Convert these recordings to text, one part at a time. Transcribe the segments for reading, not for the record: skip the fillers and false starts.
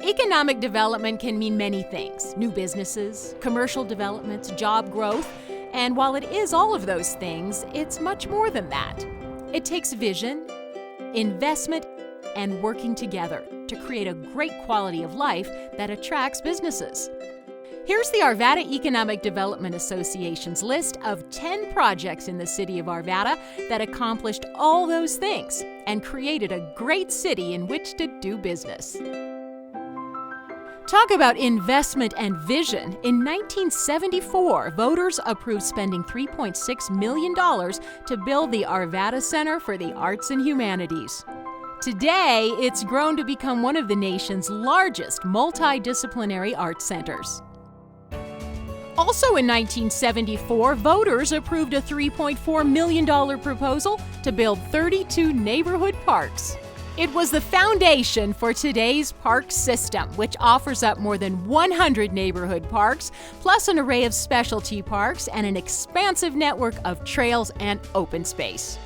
Economic development can mean many things: new businesses, commercial developments, job growth. And while it is all of those things, it's much more than that. It takes vision, investment, and working together to create a great quality of life that attracts businesses. Here's the Arvada Economic Development Association's list of 10 projects in the city of Arvada that accomplished all those things and created a great city in which to do business. Talk about investment and vision. In 1974, voters approved spending $3.6 million to build the Arvada Center for the Arts and Humanities. Today, it's grown to become one of the nation's largest multidisciplinary arts centers. Also in 1974, voters approved a $3.4 million proposal to build 32 neighborhood parks. It was the foundation for today's park system, which offers up more than 100 neighborhood parks, plus an array of specialty parks and an expansive network of trails and open space.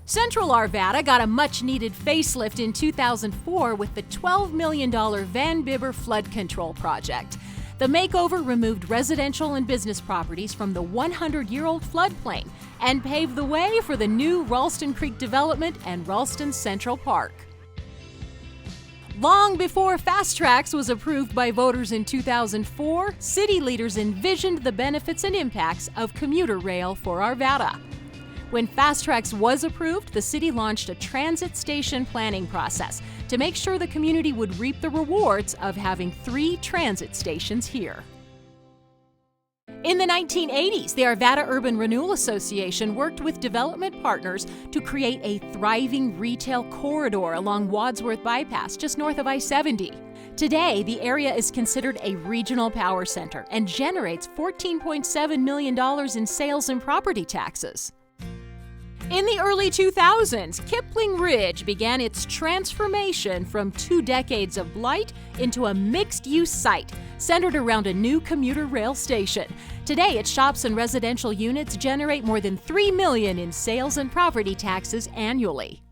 Central Arvada got a much-needed facelift in 2004 with the $12 million Van Bibber flood control project. The makeover removed residential and business properties from the 100-year-old floodplain and paved the way for the new Ralston Creek development and Ralston Central Park. Long before Fast Tracks was approved by voters in 2004, city leaders envisioned the benefits and impacts of commuter rail for Arvada. When Fast Tracks was approved, the city launched a transit station planning process to make sure the community would reap the rewards of having 3 transit stations here. In the 1980s, the Arvada Urban Renewal Association worked with development partners to create a thriving retail corridor along Wadsworth Bypass, just north of I-70. Today, the area is considered a regional power center and generates $14.7 million in sales and property taxes. In the early 2000s, Kipling Ridge began its transformation from 2 decades of blight into a mixed-use site centered around a new commuter rail station. Today, its shops and residential units generate more than $3 million in sales and property taxes annually.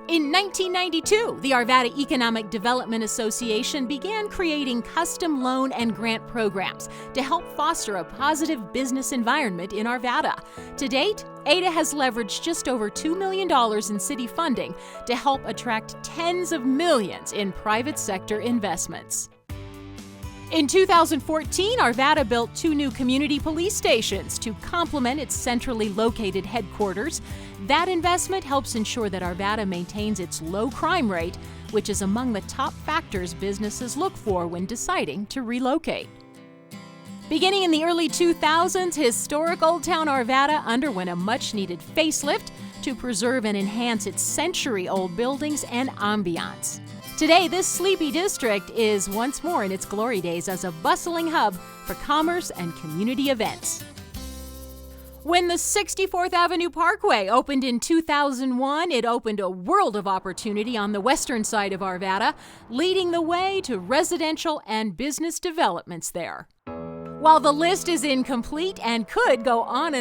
In 1992, the Arvada Economic Development Association began creating custom loan and grant programs to help foster a positive business environment in Arvada. To date, ADA has leveraged just over $2 million in city funding to help attract tens of millions in private sector investments. In 2014, Arvada built 2 new community police stations to complement its centrally located headquarters. That investment helps ensure that Arvada maintains its low crime rate, which is among the top factors businesses look for when deciding to relocate. Beginning in the early 2000s, historic Old Town Arvada underwent a much-needed facelift to preserve and enhance its century-old buildings and ambiance. Today, this sleepy district is once more in its glory days as a bustling hub for commerce and community events. When the 64th Avenue Parkway opened in 2001, it opened a world of opportunity on the western side of Arvada, leading the way to residential and business developments there. While the list is incomplete and could go on,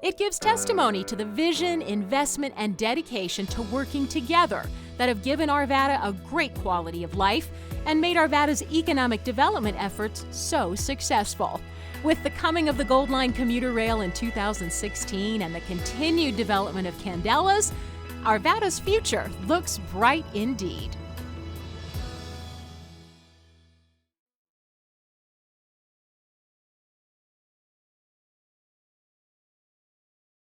it gives testimony to the vision, investment, and dedication to working together that have given Arvada a great quality of life and made Arvada's economic development efforts so successful. With the coming of the Gold Line commuter rail in 2016 and the continued development of Candelas, Arvada's future looks bright indeed.